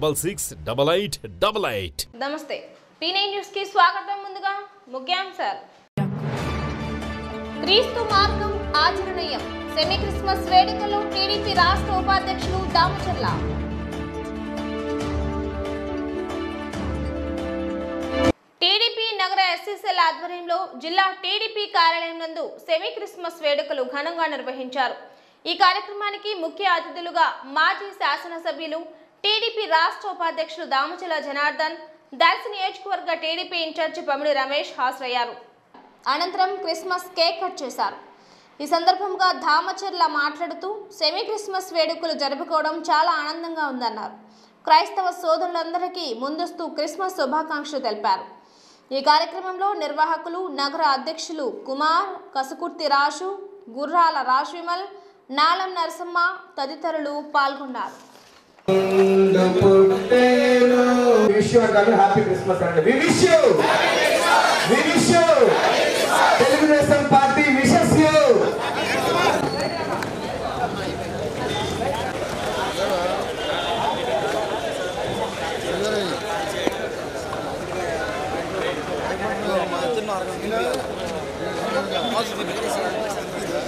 968888. నమస్తే P9 news కి స్వాగతం. ముందుగా ముఖ్యాంశాలు. క్రీస్తు మార్గం ఆచరణీయం. సెమీ క్రిస్మస్ వేడుకలో టీడీపీ రాష్ట్ర ఉపాధ్యక్షులు దామచర్ల. టీడీపీ నగర ఎస్సీసీఎల్ ఆధ్వర్యంలో జిల్లా టీడీపీ కార్యాలయం నందు సెమీ క్రిస్మస్ వేడుకలు ఘనంగా నిర్వహించారు. ఈ కార్యక్రమానికి ముఖ్య అతిథులుగా మాజీ శాసనసభ్యులు టీడీపీ రాష్ట్ర ఉపాధ్యక్షులు దామచర్ల జనార్దన్, దర్శి నియోజకవర్గ టీడీపీ ఇన్ఛార్జి పమిడి రమేష్ హాజరయ్యారు. అనంతరం క్రిస్మస్ కేక్ కట్ చేశారు. ఈ సందర్భంగా దామచర్ల మాట్లాడుతూ సెమీ క్రిస్మస్ వేడుకలు జరుపుకోవడం చాలా ఆనందంగా ఉందన్నారు. క్రైస్తవ సోదరులందరికీ ముందస్తు క్రిస్మస్ శుభాకాంక్షలు తెలిపారు. ఈ కార్యక్రమంలో నిర్వాహకులు, నగర అధ్యక్షులు కుమార్, కసుకుర్తి రాజు, గుర్రాల రాజవిమల్, నాలం నరసమ్మ తదితరులు పాల్గొన్నారు. Telugu Desam party wishes you.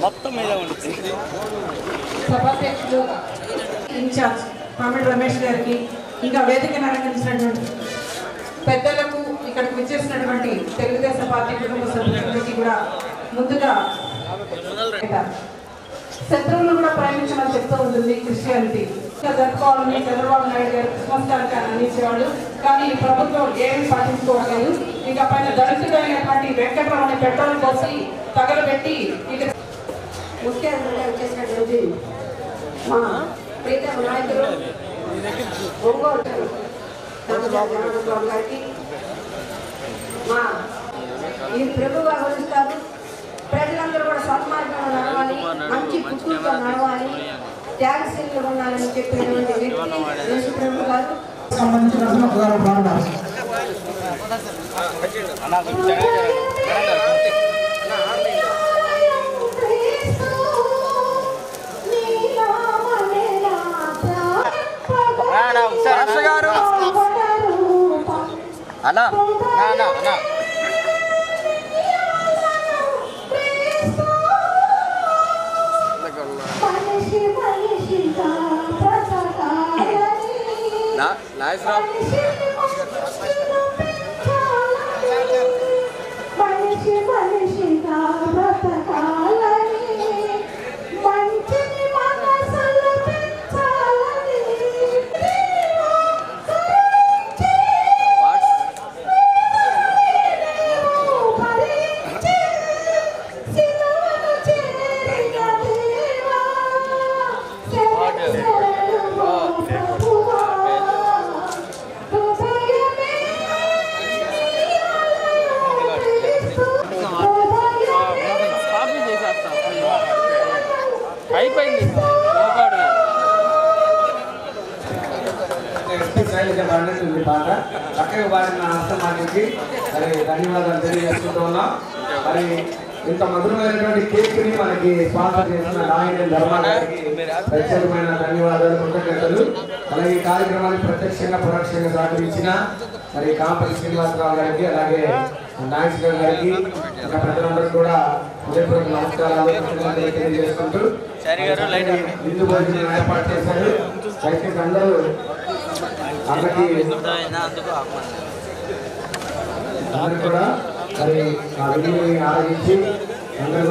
మొత్తం మీద ఉంటుంది. సభాధ్యక్షులు ఇన్ఛార్జ్ పమిడి రమేష్ గారికి, ఇంకా వేదికను అలంకరించినటువంటి పెద్దలకు, ఇక్కడికి విచ్చేసినటువంటి తెలుగుదేశం పార్టీ కుటుంబ సభ్యులందరికీ కూడా ముందుగా శత్రువులు కూడా ప్రేమించమని చెప్తూ ఉంటుంది క్రిస్టియానిటీ. జరుపుకోవాలని చంద్రబాబు నాయుడు గారు క్రిస్మస్ కార్యక్రమాన్ని అందించేవాడు. కానీ ఈ ప్రభుత్వం ఏమీ పాటించుకోవట్లేదు. ఇంకా పైన దళితుడైనటువంటి వెంకటరావుని పెట్రోల్ పోసి తగలబెట్టి ఇక ముఖ్య అతిథిగా వచ్చేసినటువంటి మా ప్రీతమ నాయకులు ఒంగోలు గారికి మా ఈ ప్రభుగా కొలుస్తారు. ప్రజలందరూ కూడా సన్మార్గంలో నడవాలి, మంచి పుట్టుతో నడవాలి, త్యాగశీలు ఉండాలని చెప్పినటువంటి వ్యక్తి యేసు ప్రభు గారు. అన్నా అన్నా అన్నా నాయసరావు అయిపోయింది. పాట చక్కగా పాడిన అర్థమానికి మరి ధన్యవాదాలు తెలియజేసుకుంటూ ఉన్నాం. మరి ఇంత మధురమైనటువంటి కేక్ ని మనకి స్పాన్సర్ చేసిన నాయన ధర్మానికి ప్రత్యేకమైన ధన్యవాదాలు, కృతజ్ఞతలు. అలాగే ఈ కార్యక్రమానికి ప్రత్యక్షంగా పరోక్షంగా సహకరించిన మరి కాంపల్లి శ్రీనివాసరావు గారికి, అలాగే నాగేశ్వర గారికి, ఇంకా ప్రజలందరూ కూడా హృదయపూర్వక నమస్కారాలు తెలియజేసుకుంటూ విందు భోజనం ఏర్పాటు చేశారు. దయచేసి అందరూ అందరికీ కూడా మరి ఆ విలువని ఆరాధించి అందరూ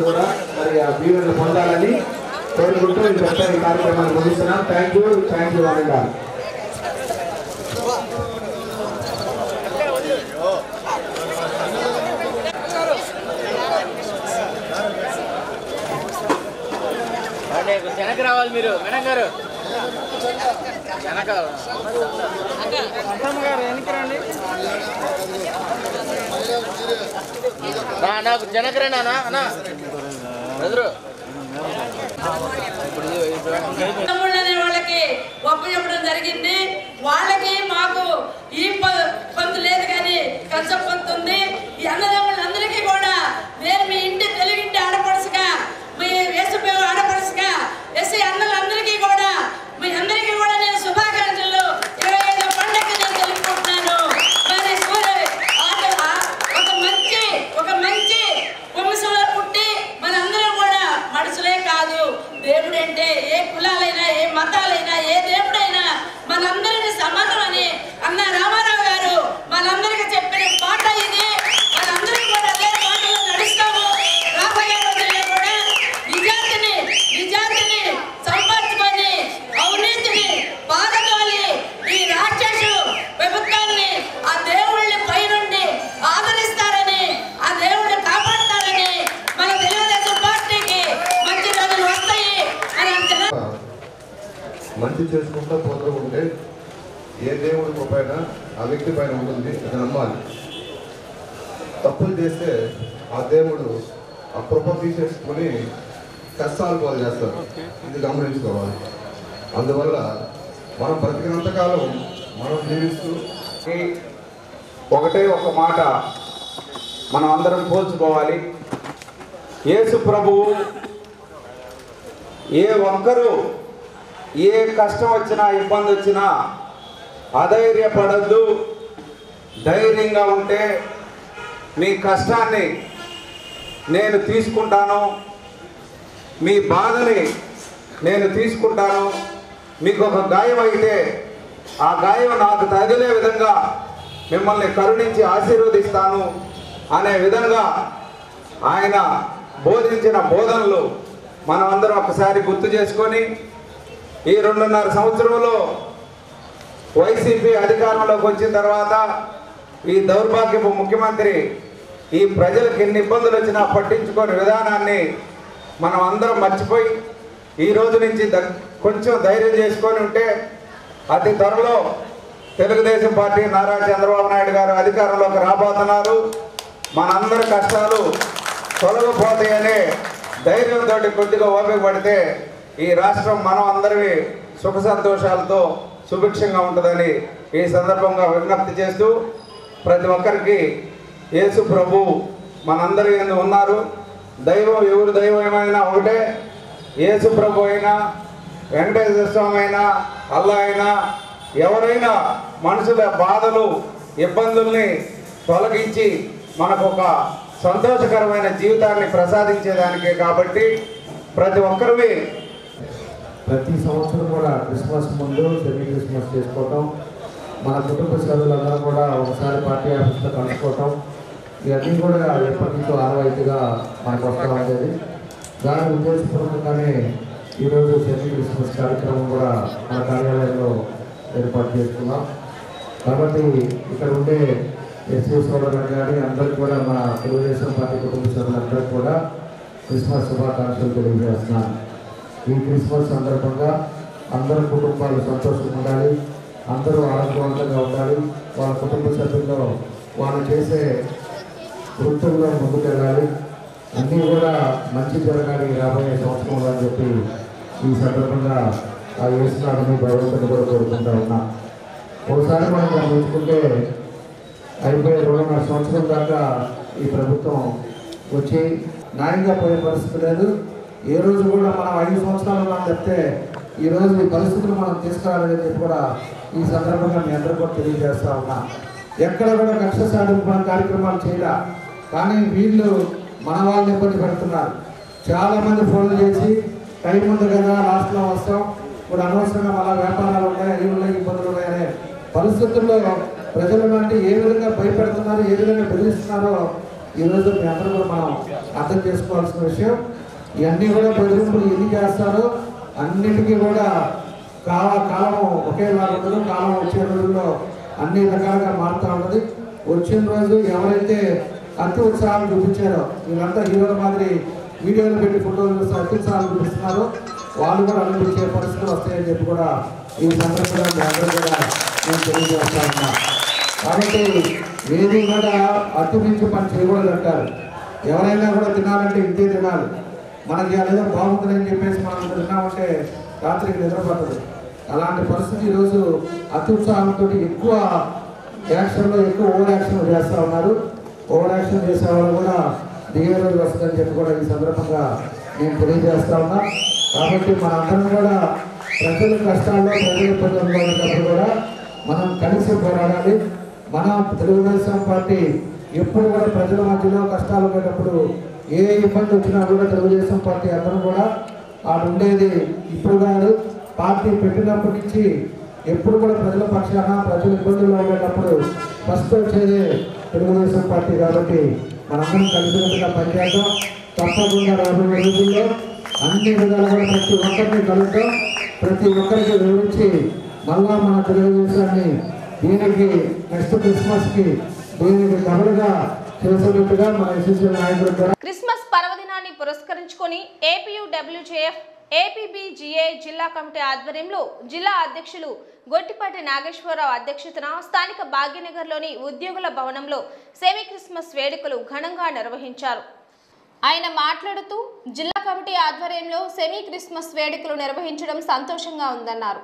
కూడా మరి ఆ వీరులను పొందాలని కోరుకుంటూ ఈ ప్రత్యేక కార్యక్రమాన్ని ముగిస్తున్నాం. థ్యాంక్ యూ అనంగా. వెనక రావాలి మీరు, మేడం గారు వెనక గారు వెనక రండి. నాకు జనకరేనా అన్నా ఎదురు వాళ్ళకి గొప్ప చెప్పడం జరిగింది. వాళ్ళకి మాకు ఈ పంతు లేదు కానీ కన్సెప్ట్ పంతు ఉంది. ఈ అన్నదమ్ములందరికీ కూడా నేను మీ ఇంటి తెలుగింటి ఆడపడుసుగా, మీ వేసపే ఆడపడుసుగా, ఎస్సీ అన్నలందరికీ కూడా మీ అందరికీ కూడా కులాలైనా, ఏ మతాలైనా, ఏ దేవుడైనా మనందరినీ సమానమని అన్న రామారావు గారు మనందరికీ చెప్పిన పాట ఇది. మనందరం కూడా అదే పాటలో నడుస్తాము. రాబోయే రోజుల్లో కూడా నిజాతిని సంపాదించుకొని అవినీతిని బాధగాలి ఈ రాక్షసు ప్రభుత్వాన్ని ఆ దేవుళ్ళని పైనుండి ఆదరిస్తారని, ఆ దేవుడిని కాపాడతారని మన తెలుగుదేశం పార్టీకి మంచి రోజులు వస్తాయి అని అంటున్నారు. మంచి చేసుకుంటూ పోతూ ఉంటే ఏ దేవుడి పైన ఆ వ్యక్తి పైన ఉంటుంది అది నమ్మాలి. తప్పులు చేస్తే ఆ దేవుడు ఆ కృప తీసేసుకొని కష్టాలు పాలు చేస్తారు. ఇది గమనించుకోవాలి. అందువల్ల మనం బ్రతికినంతకాలం మనం జీవిస్తూ ఒకటే ఒక మాట మనం అందరం పోల్చుకోవాలి. యేసు ప్రభువు ఏ ఒక్కరూ ఏ కష్టం వచ్చినా, ఇబ్బంది వచ్చినా అధైర్యపడద్దు, ధైర్యంగా ఉంటే మీ కష్టాన్ని నేను తీసుకుంటాను, మీ బాధని నేను తీసుకుంటాను, మీకు ఒక గాయం అయితే ఆ గాయం నాకు తగిలే విధంగా మిమ్మల్ని కరుణించి ఆశీర్వదిస్తాను అనే విధంగా ఆయన బోధించిన బోధనలు మనం అందరం ఒకసారి గుర్తు చేసుకొని ఈ 2.5 సంవత్సరంలో వైసీపీ అధికారంలోకి వచ్చిన తర్వాత ఈ దౌర్భాగ్యపు ముఖ్యమంత్రి ఈ ప్రజలకు ఎన్ని ఇబ్బందులు వచ్చినా పట్టించుకోని విధానాన్ని మనం అందరం మర్చిపోయి ఈ రోజు నుంచి కొంచెం ధైర్యం చేసుకొని ఉంటే అతి త్వరలో తెలుగుదేశం పార్టీ నారా చంద్రబాబు నాయుడు గారు అధికారంలోకి రాబోతున్నారు. మనందరి కష్టాలు తొలగిపోతాయనే ధైర్యంతో కొద్దిగా ఓపిక పడితే ఈ రాష్ట్రం మనం అందరివి సుఖ సంతోషాలతో సుభిక్షంగా ఉంటుందని ఈ సందర్భంగా విజ్ఞప్తి చేస్తూ ప్రతి ఒక్కరికి యేసు ప్రభు మనందరి యందు ఉన్నారు. దైవం ఎవరు దైవం ఏమైనా ఒకటే. యేసు ప్రభు అయినా, వెంకటేశ్వర స్వామి అయినా, అల్లా అయినా, ఎవరైనా మనుషుల బాధలు ఇబ్బందుల్ని తొలగించి మనకు ఒక సంతోషకరమైన జీవితాన్ని ప్రసాదించేదానికే. కాబట్టి ప్రతి ఒక్కరివి ప్రతి సంవత్సరం కూడా క్రిస్మస్ ముందు సెమీ క్రిస్మస్ చేసుకోవటం, మన కుటుంబ సభ్యులందరూ కూడా ఒకసారి పార్టీ ఆఫీస్లో కలుసుకోవటం, ఇవన్నీ కూడా ఎప్పటి నుంచో ఆనవాయితీగా మనకు వస్తూ ఉండేది. దాని ఉద్దేశపూర్వకంగానే ఈరోజు సెమీ క్రిస్మస్ కార్యక్రమం కూడా మన కార్యాలయంలో ఏర్పాటు చేసుకున్నాం. కాబట్టి ఇక్కడ ఉండే ఎస్సీ సోదరులు కానీ అందరికీ కూడా మన తెలుగుదేశం పార్టీ కుటుంబ సభ్యులందరికీ కూడా క్రిస్మస్ శుభాకాంక్షలు తెలియజేస్తున్నాను. ఈ క్రిస్మస్ సందర్భంగా అందరి కుటుంబాలు సంతోషంగా ఉండాలి, అందరూ ఆరోగ్యవంతంగా ఉండాలి, వాళ్ళ కుటుంబ సభ్యుల్లో వాళ్ళు చేసే వృత్తుల్లో ముందుకెళ్ళాలి, అన్నీ కూడా మంచి జరగాలి రాబోయే సంవత్సరంలో అని చెప్పి ఈ సందర్భంగా ఆ యేసునాథుని భగవంతుని కూడా కోరుకుంటూ ఉన్నా. ఒకసారి మనం గమనించుకుంటే అయిపోయే 2.5 సంవత్సరం దాకా ఈ ప్రభుత్వం వచ్చి న్యాయంగా పోయే పరిస్థితి లేదు. ఏ రోజు కూడా మనం 5 సంవత్సరాలు మనం చెప్తే ఈరోజు ఈ పరిస్థితులు మనం తీసుకురావాలని చెప్పి కూడా ఈ సందర్భంగా మీ అందరూ కూడా తెలియజేస్తా ఉన్నా. ఎక్కడ కూడా కక్ష సాధింపు కార్యక్రమాలు చేయాల, కానీ వీళ్ళు మన వాళ్ళని ఇబ్బంది పెడుతున్నారు. చాలామంది ఫోన్లు చేసి టైం ఉంది కదా లాస్ట్లో వస్తాం, ఇప్పుడు అనవసరంగా మళ్ళీ వ్యాపారాలు ఉన్నాయి, అవి ఉన్నాయి, ఇబ్బందులు ఉన్నాయనే పరిస్థితుల్లో ప్రజల నుండి ఏ విధంగా భయపెడుతున్నారు, ఏ విధంగా బెదిరిస్తున్నారో ఈరోజు మీ అందరూ కూడా మనం అర్థం చేసుకోవాల్సిన విషయం. ఇవన్నీ కూడా బెదిరింపులు ఎన్ని చేస్తారో అన్నిటికీ కూడా కాలం ఒకేలాగా ఉండదు. కాలం వచ్చే రోజుల్లో అన్ని రకాలుగా మారుతూ ఉంటుంది. వచ్చిన రోజు ఎవరైతే అతి ఉత్సాహం చూపించారో, వీళ్ళంతా హీరోల మాదిరి వీడియోలు పెట్టి ఫోటోలు చూస్తే అతి ఉత్సాహం చూపిస్తున్నారో వాళ్ళు కూడా అనిపించే పరిస్థితులు వస్తాయని చెప్పి కూడా ఈ సందర్భంగా మీ అందరూ కూడా నేను తెలియజేస్తా ఉన్నా. కాబట్టి ఏది కూడా అతి మించి పని చేయకూడదు అంటారు. ఎవరైనా కూడా తినాలంటే ఇంతే తినాలి. మనకి అదేదో బాగుంటుందని చెప్పేసి మనం తిన్నామంటే రాత్రికి నిద్రపడుతుంది. అలాంటి పరిస్థితి ఈరోజు అతి ఉత్సాహంతో ఎక్కువ యాక్షన్లో ఎక్కువ ఓవర్ యాక్షన్ చేస్తూ ఉన్నారు. ఓవర్ యాక్షన్ చేసే వాళ్ళు కూడా దిగే రోజు వస్తుందని చెప్పి కూడా ఈ సందర్భంగా నేను తెలియజేస్తా ఉన్నా. కాబట్టి మనందరం కూడా ప్రజల కష్టాల్లో ప్రజల ఇబ్బందులు ఉన్నప్పుడు కూడా మనం కలిసి పోరాడాలి. మన తెలుగుదేశం పార్టీ ఎప్పుడు కూడా ప్రజల మధ్యలో కష్టాలు ఉండేటప్పుడు ఏ ఇబ్బంది వచ్చినా కూడా తెలుగుదేశం పార్టీ అందరూ కూడా ఆడు ఉండేది ఇప్పుడు కాదు, పార్టీ పెట్టినప్పటి నుంచి ఎప్పుడు కూడా ప్రజల పక్షాన ప్రజల ఇబ్బందుల్లో ఉండేటప్పుడు ఫస్ట్ వచ్చేది తెలుగుదేశం పార్టీ. కాబట్టి మనందరం కలిసికట్టుగా పనిచేద్దాం. తప్పకుండా రాబోయే రోజుల్లో అన్ని విధాలుగా ప్రతి ఒక్కరిని కలుగుతాం, ప్రతి ఒక్కరికి వివరించి మళ్ళా మన తెలుగుదేశాన్ని దీనికి నెక్స్ట్ క్రిస్మస్కి దీనికి కబలుగా చేసేటట్టుగా మన ఎస్ఎస్ఎల్ నాయకులు కూడా. క్రిస్మస్ పర్వదినాన్ని పురస్కరించుకొని ఏపీయూడబ్ల్యూజేఎఫ్ ఏపీబీజీఏ జిల్లా కమిటీ ఆధ్వర్యంలో జిల్లా అధ్యక్షులు గొట్టిపాటి నాగేశ్వరరావు అధ్యక్షతన స్థానిక భాగ్యనగర్లోని ఉద్యోగుల భవనంలో సెమీ క్రిస్మస్ వేడుకలు ఘనంగా నిర్వహించారు. ఆయన మాట్లాడుతూ జిల్లా కమిటీ ఆధ్వర్యంలో సెమీ క్రిస్మస్ వేడుకలు నిర్వహించడం సంతోషంగా ఉందన్నారు.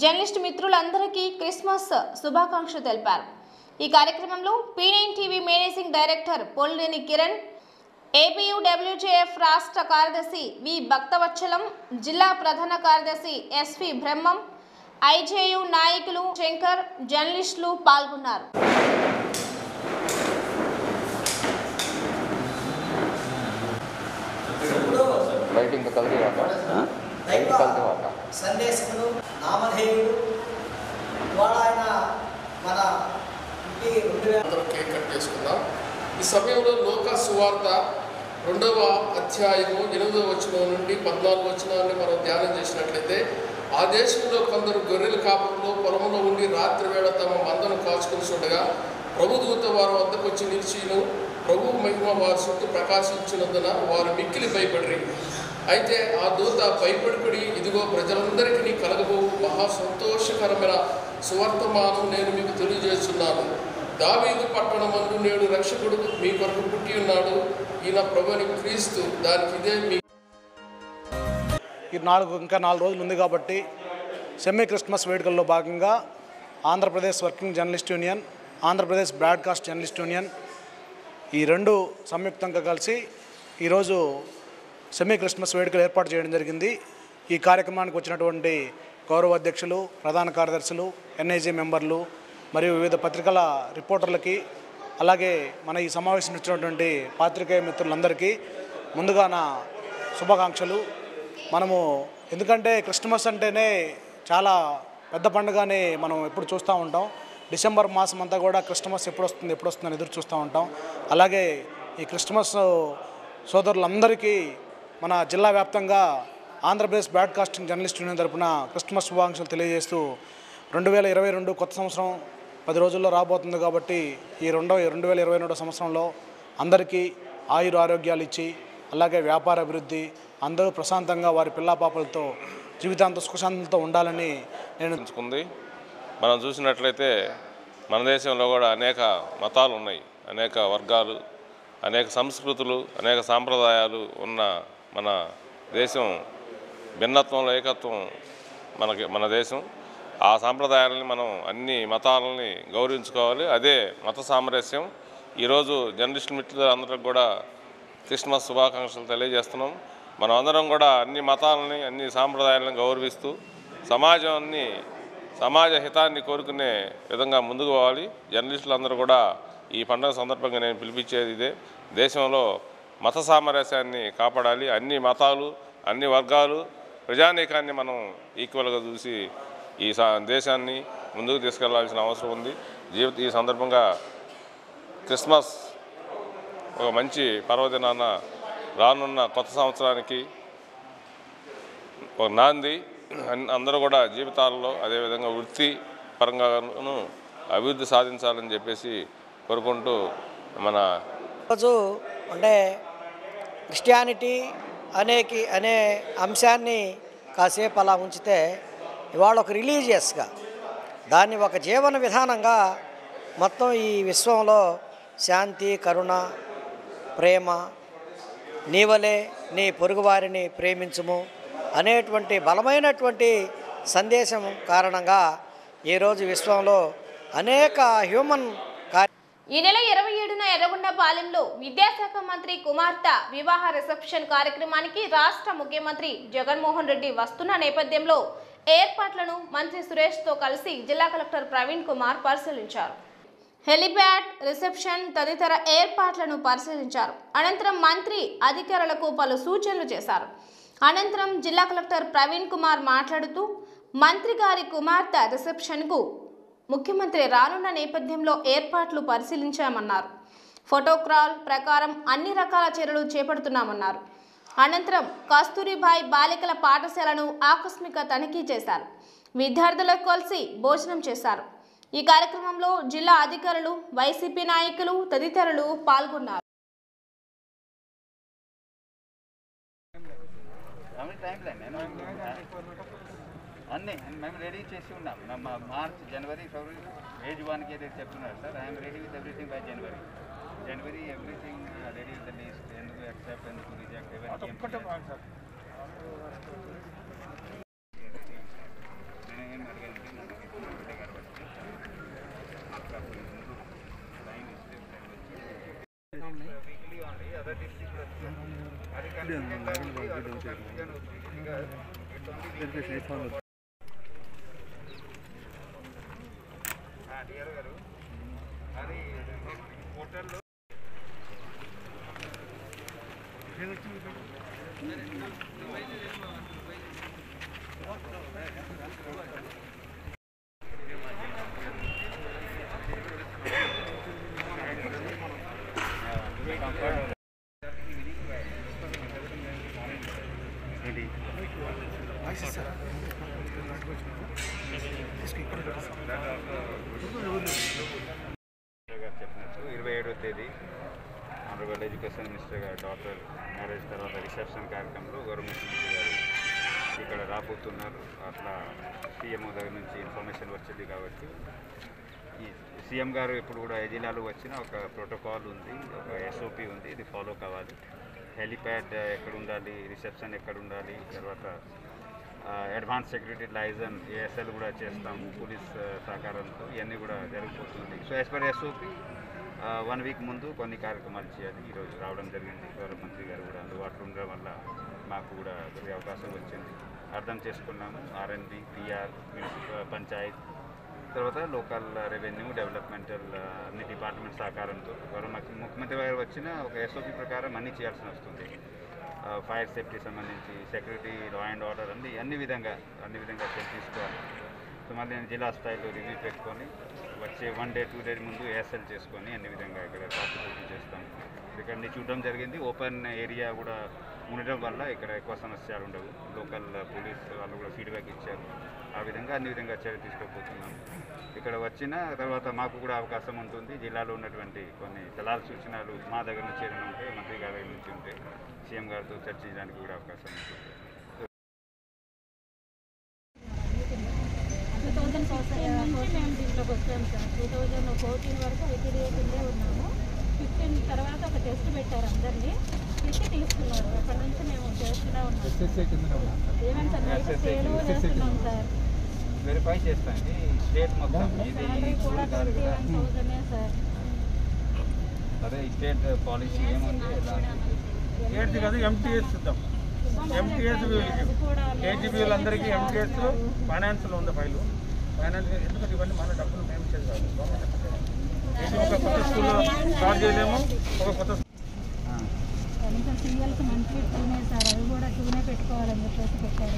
జర్నలిస్ట్ మిత్రులందరికీ క్రిస్మస్ శుభాకాంక్షలు తెలిపారు. ఈ కార్యక్రమంలో P9 TV managing director Polleni Kiran, APUWJF రాష్ట్ర కార్యదర్శి వి భక్తవత్సలం, జిల్లా ప్రధాన కార్యదర్శి ఎస్వి బ్రహ్మం, ఐజేయు నాయకులు శంకర్, జర్నలిస్టులు పాల్గొన్నారు. సందేశములు నామధేయుడు ఇవాళ ఆయన మన అందరం కేక్ కట్ చేసుకుందాం. ఈ సమయంలో లోకా సువార్త 2వ అధ్యాయము 8వ వచనం నుండి 14వ వచనాన్ని మనం ధ్యానం చేసినట్లయితే, ఆ దేశంలో కొందరు గొర్రెల కాపుల్లో పొలంలో ఉండి రాత్రి వేళ తమ మందను కాచుకుని చూడగా ప్రభుదూత వారి వద్దకు వచ్చి నిలిచిను. ప్రభు మహిమ వారి చుట్టూ ప్రకాశించినందున వారు మిక్కిలి భయపడిరి. అయితే ఆ దూత భయపడిపడి, ఇదిగో ప్రజలందరికీ కలగబో మహా సంతోషకరమైన సువర్తమానం నేను మీకు తెలియజేస్తున్నాను. దావీదు పట్టణమందు నేడు రక్షకుడు మీ కొరకు పుట్టి ఉన్నాడు. ఈయన ప్రభుని క్రీస్తు. దానికి ఇదే మీ ఇంకా 4 రోజులు ఉంది కాబట్టి సెమీ క్రిస్మస్ వేడుకల్లో భాగంగా Andhra Pradesh working journalist union, Andhra Pradesh broadcast journalist union ఈ 2 సంయుక్తంగా కలిసి ఈరోజు సెమీ క్రిస్మస్ వేడుకలు ఏర్పాటు చేయడం జరిగింది. ఈ కార్యక్రమానికి వచ్చినటువంటి గౌరవ అధ్యక్షులు, ప్రధాన కార్యదర్శులు, ఎన్ఐజీ మెంబర్లు మరియు వివిధ పత్రికల రిపోర్టర్లకి, అలాగే మన ఈ సమావేశం ఇచ్చినటువంటి పాత్రికేయ మిత్రులందరికీ ముందుగా నా శుభాకాంక్షలు. మనము ఎందుకంటే క్రిస్మస్ అంటేనే చాలా పెద్ద పండుగని మనం ఎప్పుడు చూస్తూ ఉంటాం. డిసెంబర్ మాసం అంతా కూడా క్రిస్మస్ ఎప్పుడు వస్తుందని ఎదురు చూస్తూ ఉంటాం. అలాగే ఈ క్రిస్మస్ సోదరులందరికీ మన జిల్లా వ్యాప్తంగా ఆంధ్రప్రదేశ్ బ్రాడ్కాస్టింగ్ జర్నలిస్ట్ యూనియన్ తరపున క్రిస్మస్ శుభాకాంక్షలు తెలియజేస్తూ 2022 కొత్త సంవత్సరం 10 రోజుల్లో రాబోతుంది కాబట్టి ఈ 2022 సంవత్సరంలో అందరికీ ఆయుర ఆరోగ్యాలు ఇచ్చి, అలాగే వ్యాపార అభివృద్ధి, అందరూ ప్రశాంతంగా వారి పిల్లాపాపలతో జీవితాంత సుఖశాంతులతో ఉండాలని నేను ఎంచుకుంది. మనం చూసినట్లయితే మన దేశంలో కూడా అనేక మతాలు ఉన్నాయి, అనేక వర్గాలు, అనేక సంస్కృతులు, అనేక సాంప్రదాయాలు ఉన్న మన దేశం భిన్నత్వంలో ఏకత్వం మన దేశం. ఆ సాంప్రదాయాలని మనం అన్ని మతాలని గౌరవించుకోవాలి. అదే మత సామరస్యం. ఈరోజు జర్నలిస్ట్ మిత్రులందరికీ కూడా క్రిస్మస్ శుభాకాంక్షలు తెలియజేస్తున్నాం. మనం అందరం కూడా అన్ని మతాలని, అన్ని సాంప్రదాయాలను గౌరవిస్తూ సమాజ హితాన్ని కోరుకునే విధంగా ముందుకు పోవాలి. జర్నలిస్టులందరూ కూడా ఈ పండుగ సందర్భంగా నేను పిలిపించేది ఇదే. దేశంలో మత సామరస్యాన్ని కాపాడాలి. అన్ని మతాలు, అన్ని వర్గాలు, ప్రజానీకాన్ని మనం ఈక్వల్గా చూసి ఈ దేశాన్ని ముందుకు తీసుకెళ్లాల్సిన అవసరం ఉంది. ఈ సందర్భంగా క్రిస్మస్ ఒక మంచి పర్వదినాన రానున్న కొత్త సంవత్సరానికి ఒక నాంది. అందరూ కూడా జీవితాల్లో అదేవిధంగా వృత్తి పరంగాను అభివృద్ధి సాధించాలని చెప్పేసి కోరుకుంటూ మన రోజు అంటే క్రిస్టియానిటీ అనే అంశాన్ని కాసేపు అలా ఉంచితే ఇవాళ ఒక రిలీజియస్గా దాన్ని ఒక జీవన విధానంగా మొత్తం ఈ విశ్వంలో శాంతి, కరుణ, ప్రేమ, నీవలే నీ పొరుగువారిని ప్రేమించుము అనేటువంటి బలమైనటువంటి సందేశం కారణంగా ఈరోజు విశ్వంలో అనేక హ్యూమన్ ఈ నెల 27న ఎర్రగొండపాలెంలో విద్యాశాఖ మంత్రి కుమార్తె వివాహ రిసెప్షన్ కార్యక్రమానికి రాష్ట్ర ముఖ్యమంత్రి జగన్మోహన్ రెడ్డి వస్తున్న నేపథ్యంలో ఏర్పాట్లను మంత్రి సురేష్తో కలిసి జిల్లా కలెక్టర్ ప్రవీణ్ కుమార్ పరిశీలించారు. హెలిప్యాడ్, రిసెప్షన్ తదితర ఏర్పాట్లను పరిశీలించారు. అనంతరం మంత్రి అధికారులకు పలు సూచనలు చేశారు. అనంతరం జిల్లా కలెక్టర్ ప్రవీణ్ కుమార్ మాట్లాడుతూ మంత్రి గారి కుమార్తె రిసెప్షన్కు ముఖ్యమంత్రి రానున్న నేపథ్యంలో ఏర్పాట్లు పరిశీలించామన్నారు. ఫోటోగ్రాల్ ప్రకారం అన్ని రకాల చర్యలు చేపడుతున్నామన్నారు. అనంతరం కస్తూరిబాయి బాలికల పాఠశాలను ఆకస్మిక తనిఖీ చేశారు. విద్యార్థులకు కలిసి భోజనం చేశారు. ఈ కార్యక్రమంలో జిల్లా అధికారులు, వైసీపీ నాయకులు తదితరులు పాల్గొన్నారు. అన్నీ మేము రెడీ చేసి ఉన్నాం. మార్చ్, జనవరి, ఫిబ్రవరి ఏజ్ 1కి ఏదైతే చెప్తున్నారు sir, I'm ready with everything by January everything ready with the list. ఎందుకు యాక్సెప్ట్, ఎందుకు రిజెక్ట్, నేనేం అడిగానంటే weekly only other district DR గారు అది పోర్టల్లో చెప్పినట్టు 27వ తేదీ ఆనరబుల్ ఎడ్యుకేషన్ మినిస్టర్ గారు డాక్టర్ మ్యారేజ్ తర్వాత రిసెప్షన్ కార్యక్రమంలో గవర్నమెంట్ మినిస్టర్ గారు ఇక్కడ రాబోతున్నారు. అట్లా సీఎంఓ దగ్గర నుంచి ఇన్ఫర్మేషన్ వచ్చింది. కాబట్టి ఈ సీఎం గారు ఇప్పుడు కూడా ఏ జిల్లాలో వచ్చినా ఒక ప్రోటోకాల్ ఉంది, ఒక ఎస్ఓపి ఉంది, ఇది ఫాలో కావాలి. హెలిప్యాడ్ ఎక్కడ ఉండాలి, రిసెప్షన్ ఎక్కడ ఉండాలి, తర్వాత అడ్వాన్స్ సెక్యూరిటీ లైజన్ ఏఎస్ఎల్ కూడా చేస్తాము పోలీస్ సహకారంతో. ఇవన్నీ కూడా జరిగిపోతుంది. So as per SOP 1 week ముందు కొన్ని కార్యక్రమాలు చేయాలి. ఈరోజు రావడం జరిగింది. గౌరవ మంత్రి గారు కూడా అందుబాటులో ఉండడం వల్ల మాకు కూడా కొద్దిగా అవకాశం వచ్చింది. అర్థం చేసుకున్నాము. ఆర్ఎన్బి, పిఆర్, పంచాయత్, తర్వాత లోకల్ రెవెన్యూ, డెవలప్మెంటల్ అన్ని డిపార్ట్మెంట్ సహకారంతో గౌరవ ముఖ్యమంత్రి గారు వచ్చిన ఒక ఎస్ఓపి ప్రకారం అన్నీ చేయాల్సి వస్తుంది. ఫైర్ సేఫ్టీ సంబంధించి, సెక్యూరిటీ, లా అండ్ ఆర్డర్ అన్ని విధంగా చర్య తీసుకోవాలి. సో మళ్ళీ నేను జిల్లా స్థాయిలో రివ్యూ పెట్టుకొని వచ్చే 1 డే 2 డే ముందు ఏఎస్ఎల్ చేసుకొని అన్ని విధంగా ఇక్కడ కాన్సన్ట్రేషన్ చేస్తాం. ఇక్కడ చూడడం జరిగింది. ఓపెన్ ఏరియా కూడా ఉండడం వల్ల ఇక్కడ ఎక్కువ సమస్యలు ఉండవు. లోకల్ పోలీస్ వాళ్ళు కూడా ఫీడ్బ్యాక్ ఇచ్చారు. ఆ విధంగా అన్ని విధంగా చర్య తీసుకోబోతున్నాం. ఇక్కడ వచ్చిన తర్వాత మాకు కూడా అవకాశం ఉంటుంది. జిల్లాలో ఉన్నటువంటి కొన్ని సలహాలు, సూచనలు మా దగ్గర నుంచి ఏదైనా ఉంటే, మంత్రి గారి దగ్గర నుంచి ఉంటే సీఎం గారితో చర్చించడానికి కూడా అవకాశం ఉంటుంది. 2014 మేము దీంట్లోకి వచ్చాము సార్. 2014 వరకు ఐటీడీఏ కిందే ఉన్నాము. 15 తర్వాత ఒక టెస్ట్ పెట్టారు, అందరినీ పిచ్చి తీసుకున్నారు. అక్కడి నుంచి మేము చేస్తూనే ఉన్నాం. ఏమేమి సార్ చేస్తున్నాం సార్, వెరిఫై చేస్తాండి స్టేట్ మొత్తం. ఇది కూడా 21,000 సార్. అదే స్టేట్ పాలసీ ఏముంది, స్టేట్ కాదు ఎంటీఎస్ ఇద్దాం. ఎంటీఎస్ కేజీబీలు అందరికీ ఎంటీఎస్ ఫైనాన్స్లో ఉంది ఫైలు. ఫైనాన్స్ ఎందుకంటే ఇవన్నీ మన డబ్బులు మేము చేయాలి. ఒక కొత్త స్కూల్లో స్టార్ట్ చేయలేము. ఒక కొత్త సీఎల్కి మంత్లీ టూనే సార్, అవి కూడా టూనే పెట్టుకోవాలని చెప్పేసి పెట్టారు.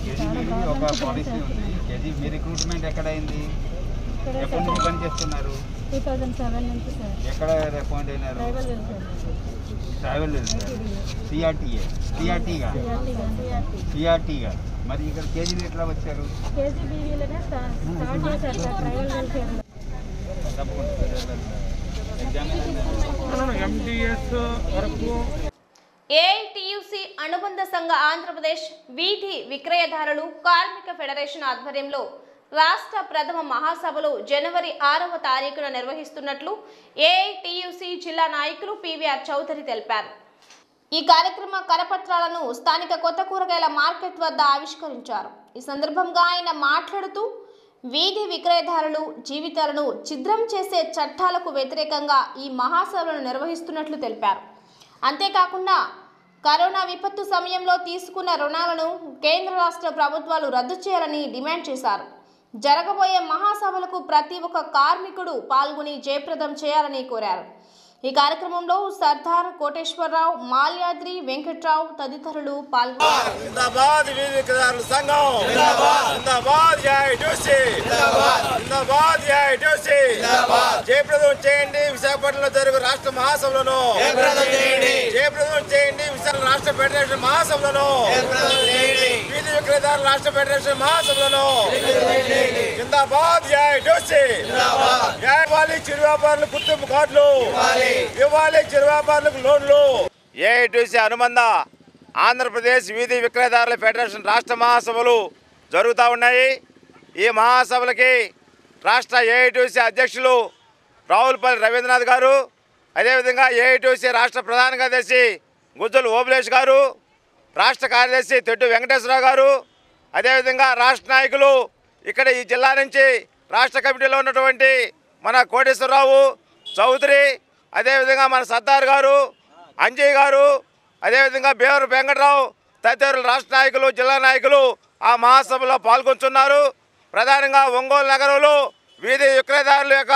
కేజీబీ ఒక పాలసీ ఉంది. కేజీబీ రిక్రూట్మెంట్ ఎక్కడైంది, ఎప్పటి నుంచి పని చేస్తున్నారు? 2007 నుంచి సార్. ఎక్కడ అపాయింట్ అయినారు? ట్రైబల్ సిఆర్టీగా. మరి ఇక్కడ కేజీబీ ఎట్లా వచ్చారు? కేజీబీవీలోనే స్టార్ట్ చేశారు సార్, ట్రైబల్ వెల్ఫేర్లో. ఏఐటియుసి అనుబంధ సంఘ ఆంధ్రప్రదేశ్ వీధి విక్రయదారులు కార్మిక ఫెడరేషన్ ఆధ్వర్యంలో రాష్ట్ర ప్రథమ మహాసభలు జనవరి 6వ తారీఖున నిర్వహిస్తున్నట్లు ఏఐటియుసి జిల్లా నాయకులు పివిఆర్ చౌదరి తెలిపారు. ఈ కార్యక్రమ కరపత్రాలను స్థానిక కొత్త కూరగాయల మార్కెట్ వద్ద ఆవిష్కరించారు. ఈ సందర్భంగా ఆయన మాట్లాడుతూ వీధి విక్రయదారులు జీవితాలను ఛిద్రం చేసే చట్టాలకు వ్యతిరేకంగా ఈ మహాసభలను నిర్వహిస్తున్నట్లు తెలిపారు. అంతేకాకుండా కరోనా విపత్తు సమయంలో తీసుకున్న రుణాలను కేంద్ర రాష్ట్ర ప్రభుత్వాలు రద్దు చేయాలని డిమాండ్ చేశారు. జరగబోయే మహాసభలకు ప్రతి ఒక్క కార్మికుడు పాల్గొని జయప్రదం చేయాలని కోరారు. ఈ కార్యక్రమంలో సర్దార్ కోటేశ్వరరావు, మాల్యాద్రి వెంకట్రావు తదితరులు పాల్గొన్నారు. జిందాబాద్ విలేకరుల సంఘం జిందాబాద్ జిందాబాద్ ఏఐటీసీ జిందాబాద్ జిందాబాద్ ఏఐటీసీ జిందాబాద్ జయప్రదం చేయండి విశాఖపట్నంలో జరుగు రాష్ట్ర మహాసభలను జయప్రదం చేయండి జయప్రదం చేయండి విశాఖ రాష్ట్ర ఫెడరేషన్ మహాసభలను జయప్రదం చేయండి వీధి విక్రేతల రాష్ట్ర ఫెడరేషన్ మహాసభలను జిందాబాద్ ఏఐటీసీ జిందాబాద్ ఇవ్వాలి చిరు వ్యాపారులకు గుర్తింపు కార్డులు ఇవ్వాలి చిరు వ్యాపారులకు లోన్లు. ఏఐటీసీ అనుబంధ ఆంధ్రప్రదేశ్ వీధి విక్రేతల ఫెడరేషన్ రాష్ట్ర మహాసభలు జరుగుతూ ఉన్నాయి. ఈ మహాసభలకి రాష్ట్ర ఏఐటీసీ అధ్యక్షులు రావులపల్లి రవీంద్రనాథ్ గారు, అదేవిధంగా ఏఐటీసీ రాష్ట్ర ప్రధాన కార్యదర్శి గుజ్జుల ఓబులేష్ గారు, రాష్ట్ర కార్యదర్శి తెట్టు వెంకటేశ్వరరావు గారు, అదేవిధంగా రాష్ట్ర నాయకులు ఇక్కడ ఈ జిల్లా నుంచి రాష్ట్ర కమిటీలో ఉన్నటువంటి మన కోటేశ్వరరావు చౌదరి, అదేవిధంగా మన సర్దార్ గారు, అంజయ్ గారు, అదేవిధంగా బేవరు వెంకటరావు తదితరులు రాష్ట్ర నాయకులు జిల్లా నాయకులు ఆ మహాసభలో పాల్గొంటున్నారు. ప్రధానంగా ఒంగోలు నగరంలో వీధి విక్రేతల యొక్క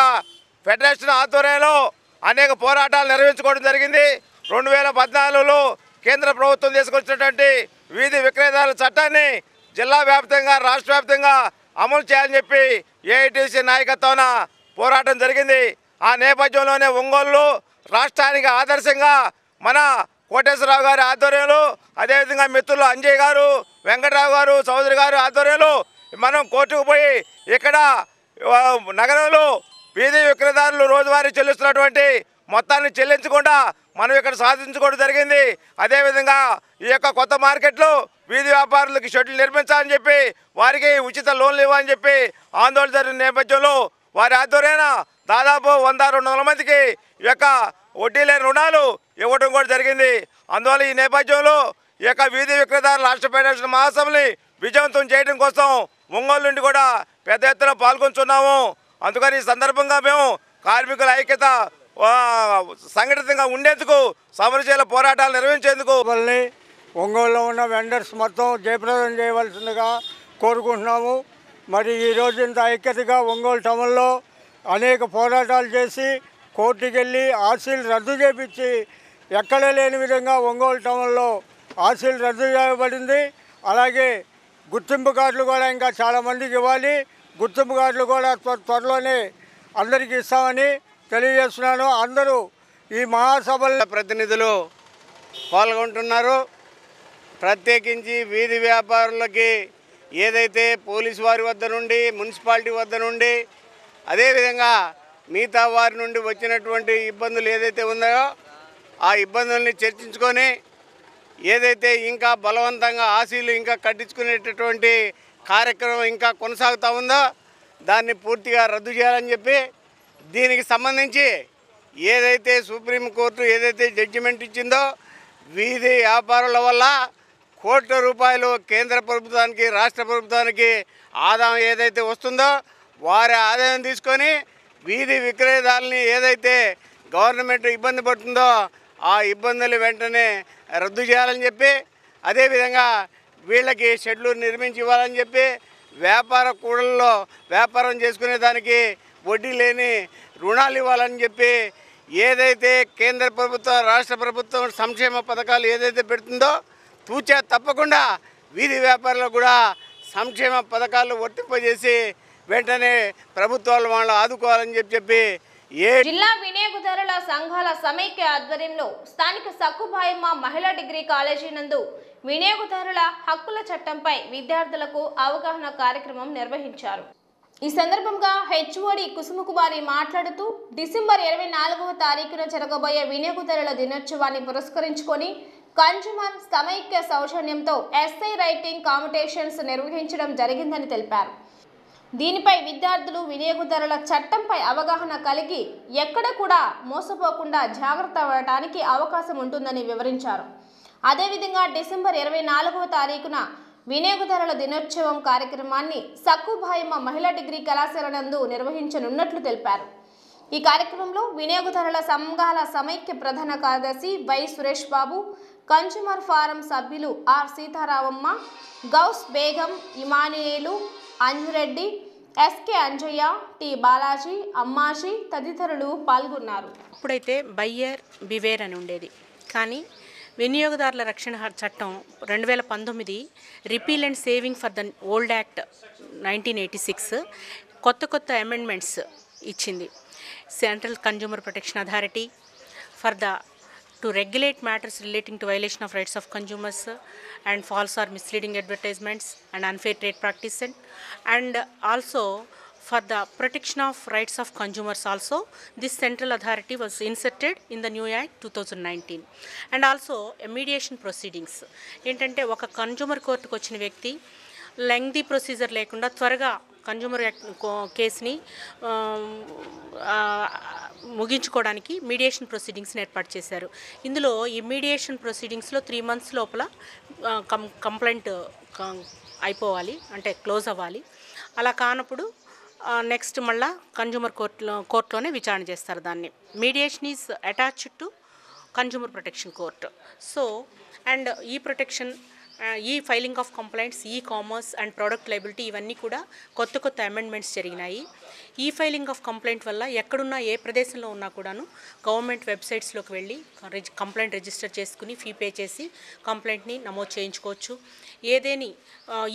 ఫెడరేషన్ ఆధ్వర్యంలో అనేక పోరాటాలు నిర్వహించుకోవడం జరిగింది. 2014లో కేంద్ర ప్రభుత్వం తీసుకొచ్చినటువంటి వీధి విక్రేతల చట్టాన్ని జిల్లా వ్యాప్తంగా రాష్ట్ర వ్యాప్తంగా అమలు చేయాలని చెప్పి ఏఐటీసీ నాయకత్వాన పోరాటం జరిగింది. ఆ నేపథ్యంలోనే ఒంగోలులో రాష్ట్రానికి ఆదర్శంగా మన కోటేశ్వరరావు గారి ఆధ్వర్యంలో, అదేవిధంగా మిత్రులు అంజయ్ గారు, వెంకటరావు గారు, చౌదరి గారు ఆధ్వర్యంలో మనం కోర్టుకు పోయి ఇక్కడ నగరంలో వీధి విక్రేతలు రోజువారీ చెల్లిస్తున్నటువంటి మొత్తాన్ని చెల్లించకుండా మనం ఇక్కడ సాధించుకోవడం జరిగింది. అదేవిధంగా ఈ యొక్క కొత్త మార్కెట్లో వీధి వ్యాపారులకు షెడ్యూల్ నిర్మించాలని చెప్పి వారికి ఉచిత లోన్లు ఇవ్వాలని చెప్పి ఆందోళన జరిగిన నేపథ్యంలో వారి ఆధ్వర్యాన దాదాపు 100-200 మందికి ఈ యొక్క వడ్డీ లేని రుణాలు ఇవ్వడం కూడా జరిగింది. అందువల్ల ఈ నేపథ్యంలో ఈ యొక్క వీధి విక్రేతల రాష్ట్ర ఫెడరేషన్ మహాసభని విజయవంతం చేయడం కోసం ఒంగోలు నుండి కూడా పెద్ద ఎత్తున పాల్గొంటున్నాము. అందుకని ఈ సందర్భంగా మేము కార్మికుల ఐక్యత సంఘటితంగా ఉండేందుకు సమరశీల పోరాటాలు నిర్వహించేందుకు ఒంగోలులో ఉన్న వెండర్స్ మొత్తం జయప్రదం చేయవలసిందిగా కోరుకుంటున్నాము. మరి ఈరోజు ఇంత ఐక్యతగా ఒంగోలు టౌన్లో అనేక పోరాటాలు చేసి కోర్టుకు వెళ్ళి ఆర్సీలు రద్దు చేపించి ఎక్కడ లేని విధంగా ఒంగోలు టౌన్లో ఆర్సీలు రద్దు చేయబడింది. అలాగే గుర్తింపు కార్డులు కూడా ఇంకా చాలామందికి ఇవ్వాలి. గుర్తింపు కార్డులు కూడా త్వరలోనే అందరికీ ఇస్తామని తెలియజేస్తున్నాను. అందరూ ఈ మహాసభల ప్రతినిధులు పాల్గొంటున్నారు. ప్రత్యేకించి వీధి వ్యాపారులకి ఏదైతే పోలీసు వారి వద్ద నుండి, మున్సిపాలిటీ వద్ద నుండి, అదేవిధంగా మిగతా వారి నుండి వచ్చినటువంటి ఇబ్బందులు ఏదైతే ఉన్నాయో ఆ ఇబ్బందుల్ని చర్చించుకొని ఏదైతే ఇంకా బలవంతంగా ఆశీలు ఇంకా కట్టించుకునేటటువంటి కార్యక్రమం ఇంకా కొనసాగుతూ ఉందో దాన్ని పూర్తిగా రద్దు చేయాలని చెప్పి, దీనికి సంబంధించి ఏదైతే సుప్రీంకోర్టు ఏదైతే జడ్జిమెంట్ ఇచ్చిందో వీధి వ్యాపారుల వల్ల కోట్ల రూపాయలు కేంద్ర ప్రభుత్వానికి, రాష్ట్ర ప్రభుత్వానికి ఆదాయం ఏదైతే వస్తుందో వారి ఆదాయం తీసుకొని వీధి విక్రయదారులని ఏదైతే గవర్నమెంట్ ఇబ్బంది పడుతుందో ఆ ఇబ్బందులు వెంటనే రద్దు చేయాలని చెప్పి, అదేవిధంగా వీళ్ళకి షెడ్లు నిర్మించి ఇవ్వాలని చెప్పి, వ్యాపార కూడల్లో వ్యాపారం చేసుకునే దానికి వడ్డీ లేని రుణాలు ఇవ్వాలని చెప్పి, ఏదైతే కేంద్ర ప్రభుత్వం రాష్ట్ర ప్రభుత్వం సంక్షేమ పథకాలు ఏదైతే పెడుతుందో తూచా తప్పకుండా వీధి వ్యాపారులకు కూడా సంక్షేమ పథకాలు వర్తింపజేసి వెంటనే ప్రభుత్వాలు వాళ్ళు ఆదుకోవాలని చెప్పి జిల్లా వినియోగదారుల సంఘాల సమైక్య ఆధ్వర్యంలో స్థానిక సక్కుబాయమ్మ మహిళా డిగ్రీ కాలేజీ నందు వినియోగదారుల హక్కుల చట్టంపై విద్యార్థులకు అవగాహన కార్యక్రమం నిర్వహించారు. ఈ సందర్భంగా హెచ్ఓడి కుసుమకుమారి మాట్లాడుతూ డిసెంబర్ 24వ తారీఖున జరగబోయే వినియోగదారుల దినోత్సవాన్ని పురస్కరించుకొని కన్జ్యూమర్ సమైక్య సౌజన్యంతో ఎస్ఐ రైటింగ్ కాంపిటీషన్స్ నిర్వహించడం జరిగిందని తెలిపారు. దీనిపై విద్యార్థులు వినియోగదారుల చట్టంపై అవగాహన కలిగి ఎక్కడ కూడా మోసపోకుండా జాగ్రత్త పడటానికి అవకాశం ఉంటుందని వివరించారు. అదేవిధంగా డిసెంబర్ 24వ తారీఖున వినియోగదారుల దినోత్సవం కార్యక్రమాన్ని సక్కుబాయమ్మ మహిళా డిగ్రీ కళాశాల నందు నిర్వహించనున్నట్లు తెలిపారు. ఈ కార్యక్రమంలో వినియోగదారుల సంఘాల సమైక్య ప్రధాన కార్యదర్శి Y Suresh Babu, consumer forum సభ్యులు R Seetharamamma, Ghouse Begum, Emmanuel, Anjureddy, SK Anjaiah, T Balaji, Ammaji తదితరులు పాల్గొన్నారు. అప్పుడైతే బయ్యర్ బివేర్ అని ఉండేది, కానీ వినియోగదారుల రక్షణ చట్టం 2019 repeal and saving for the old act 1986 కొత్త అమెండ్మెంట్స్ ఇచ్చింది. Central consumer protection authority for the to regulate matters relating to violation of rights of consumers and false or misleading advertisements and unfair trade practices, and also for the protection of rights of consumers also this central authority was inserted in the new act 2019. and also mediation proceedings ఏంటంటే ఒక consumer కోర్టుకు వచ్చిన వ్యక్తి lengthy procedure లేకుండా త్వరగా consumer కేసుని ముగించుకోవడానికి mediation ప్రొసీడింగ్స్ని ఏర్పాటు చేశారు. ఇందులో ఈ మీడియేషన్ ప్రొసీడింగ్స్లో 3 months లోపల కంప్లైంట్ అయిపోవాలి, అంటే క్లోజ్ అవ్వాలి. అలా కానప్పుడు నెక్స్ట్ మళ్ళా కన్జ్యూమర్ కోర్టులోనే విచారణ చేస్తారు దాన్ని. Mediation is attached to consumer protection court. So and ఈ ప్రొటెక్షన్, ఈ filing of complaints, e commerce and product liability ఇవన్నీ కూడా కొత్త అమెండ్మెంట్స్ జరిగినాయి. ఈ ఫైలింగ్ ఆఫ్ కంప్లైంట్ వల్ల ఎక్కడున్నా ఏ ప్రదేశంలో ఉన్నా కూడాను గవర్నమెంట్ వెబ్సైట్స్లోకి వెళ్ళి కంప్లైంట్ రిజిస్టర్ చేసుకుని ఫీ పే చేసి కంప్లైంట్ని నమోదు చేయించుకోవచ్చు. ఏదేని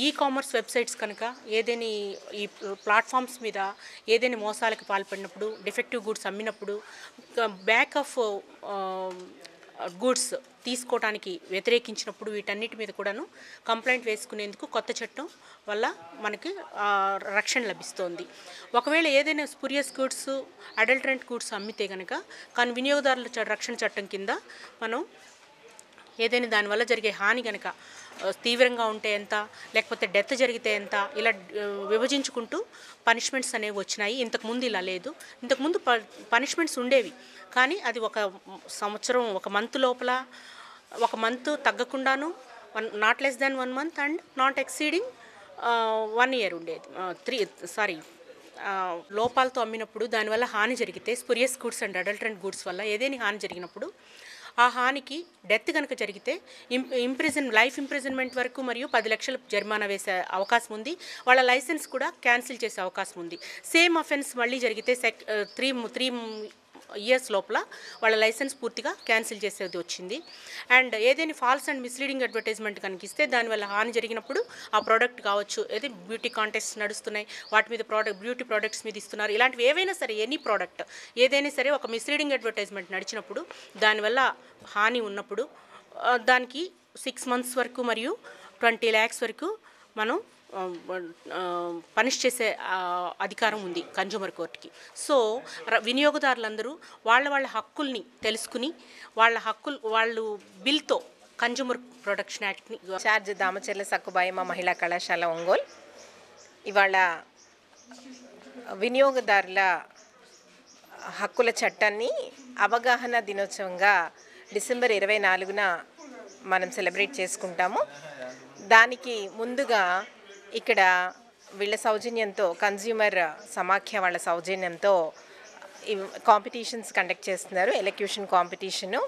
ఈ కామర్స్ వెబ్సైట్స్ కనుక ఏదేని ఈ ప్లాట్ఫామ్స్ మీద ఏదైనా మోసాలకు పాల్పడినప్పుడు, డిఫెక్టివ్ గూడ్స్ అమ్మినప్పుడు, బ్యాక్ ఆఫ్ గూడ్స్ తీసుకోవడానికి వ్యతిరేకించినప్పుడు వీటన్నిటి మీద కూడాను కంప్లైంట్ వేసుకునేందుకు కొత్త చట్టం వల్ల మనకి రక్షణ లభిస్తోంది. ఒకవేళ ఏదైనా స్పురియస్ గూడ్స్, అడల్టరెంట్ గూడ్స్ అమ్మితే కనుక కానీ వినియోగదారుల రక్షణ చట్టం కింద మనం ఏదైనా దానివల్ల జరిగే హాని కనుక తీవ్రంగా ఉంటే ఎంత, లేకపోతే డెత్ జరిగితే ఎంత, ఇలా విభజించుకుంటూ పనిష్మెంట్స్ అనేవి వచ్చినాయి. ఇంతకుముందు ఇలా లేదు. ఇంతకుముందు పనిష్మెంట్స్ ఉండేవి, కానీ అది ఒక సంవత్సరం, ఒక మంత్ లోపల, ఒక మంత్ తగ్గకుండాను, not less than 1 month and not exceeding 1 year ఉండేది. లోపాలతో అమ్మినప్పుడు దానివల్ల హాని జరిగితే, spurious goods and adulterant goods వల్ల ఏదేని హాని జరిగినప్పుడు ఆ హానికి డెత్ కనుక జరిగితే లైఫ్ ఇంప్రిజన్మెంట్ వరకు మరియు 10 లక్షల జరిమానా వేసే అవకాశం ఉంది. వాళ్ళ లైసెన్స్ కూడా క్యాన్సిల్ చేసే అవకాశం ఉంది. సేమ్ అఫెన్స్ మళ్ళీ జరిగితే 3 years లోపల వాళ్ళ లైసెన్స్ పూర్తిగా క్యాన్సిల్ చేసేది వచ్చింది. అండ్ ఏదైనా ఫాల్స్ అండ్ మిస్లీడింగ్ అడ్వర్టైజ్మెంట్ కనిపిస్తే దానివల్ల హాని జరిగినప్పుడు ఆ ప్రోడక్ట్ కావచ్చు, ఏది బ్యూటీ కాంటెస్ట్ నడుస్తున్నాయి వాటి మీద బ్యూటీ ప్రోడక్ట్స్ మీద ఇస్తున్నారు, ఇలాంటివి ఏవైనా సరే ఎనీ ప్రోడక్ట్ ఏదైనా సరే ఒక మిస్లీడింగ్ అడ్వర్టైజ్మెంట్ నడిచినప్పుడు దానివల్ల హాని ఉన్నప్పుడు దానికి 6 months వరకు మరియు 20 lakhs వరకు మనం పనిష్ చేసే అధికారం ఉంది కన్జ్యూమర్ కోర్టుకి. సో వినియోగదారులందరూ వాళ్ళ హక్కుల్ని తెలుసుకుని వాళ్ళు బిల్తో కన్జ్యూమర్ ప్రొటెక్షన్ యాక్ట్ని చార్జ్ దామచర్ల సక్కుబాయమ్మ మహిళా కళాశాల ఒంగోలు ఇవాళ వినియోగదారుల హక్కుల చట్టాన్ని అవగాహన దినోత్సవంగా డిసెంబర్ 24న మనం సెలబ్రేట్ చేసుకుంటాము. దానికి ముందుగా ఇక్కడ వీళ్ళ సౌజన్యంతో, కన్జ్యూమర్ సమాఖ్య వాళ్ళ సౌజన్యంతో కాంపిటీషన్స్ కండక్ట్ చేస్తున్నారు. Elocution competition,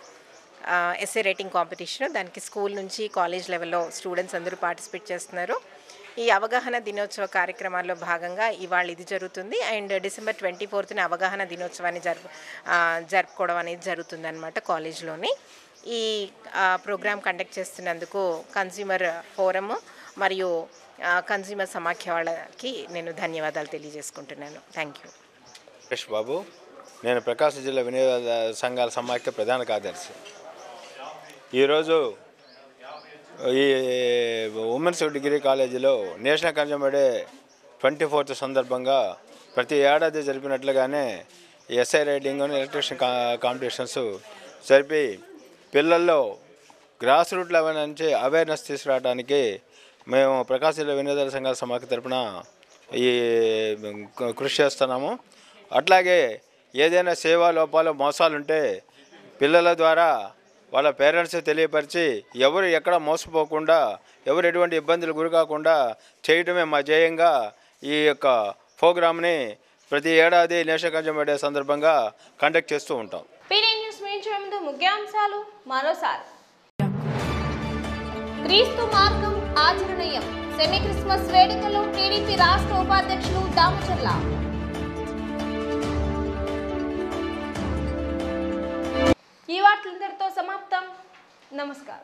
essay writing competition. దానికి స్కూల్ నుంచి కాలేజ్ లెవెల్లో స్టూడెంట్స్ అందరూ పార్టిసిపేట్ చేస్తున్నారు. ఈ అవగాహన దినోత్సవ కార్యక్రమాల్లో భాగంగా ఇవాళ ఇది జరుగుతుంది. అండ్ డిసెంబర్ 24న అవగాహన దినోత్సవాన్ని జరుపుకోవడం అనేది జరుగుతుంది అన్నమాట కాలేజ్లోని. ఈ ప్రోగ్రామ్ కండక్ట్ చేస్తున్నందుకు కన్జ్యూమర్ ఫోరము మరియు కన్జ్యూమర్ సమాఖ్య వాళ్ళకి నేను ధన్యవాదాలు తెలియజేసుకుంటున్నాను. Thank you. సురేష్ బాబు, నేను ప్రకాశం జిల్లా వినియోగ సంఘాల సమాఖ్య ప్రధాన కార్యదర్శి. ఈరోజు ఈ ఉమెన్స్ డిగ్రీ కాలేజీలో నేషనల్ కన్జ్యూమర్ డే 24th సందర్భంగా ప్రతి ఏడాది జరిపినట్లుగానే ఎస్ఐ రైటింగ్ ఎలక్ట్రిషన్ కాంపిటీషన్స్ జరిపి పిల్లల్లో గ్రాస్ రూట్ లెవెల్ నుంచి అవేర్నెస్ తీసుకురావడానికి మేము ప్రకాశం జిల్లా వినియోగదారుల సంఘాల సమాఖ్య తరపున ఈ కృషి చేస్తున్నాము. అట్లాగే ఏదైనా సేవా లోపాలు మోసాలు ఉంటే పిల్లల ద్వారా వాళ్ళ పేరెంట్స్ తెలియపరిచి ఎవరు ఎక్కడ మోసపోకుండా, ఎవరు ఎటువంటి ఇబ్బందులు గురి కాకుండా చేయడమే మా ధ్యేయంగా ఈ యొక్క ప్రోగ్రామ్ని ప్రతి ఏడాది నేషనల్ కన్జ్యూమర్ డే సందర్భంగా కండక్ట్ చేస్తూ ఉంటాం. క్రీస్తు మార్గం ఆచరణీయం. సెమీ క్రిస్మస్ వేడుకలు టీడీపీ రాష్ట్ర ఉపాధ్యక్షులు దామచర్ల. ఈ వార్తలు ఇంతటితో సమాప్తం. నమస్కారం.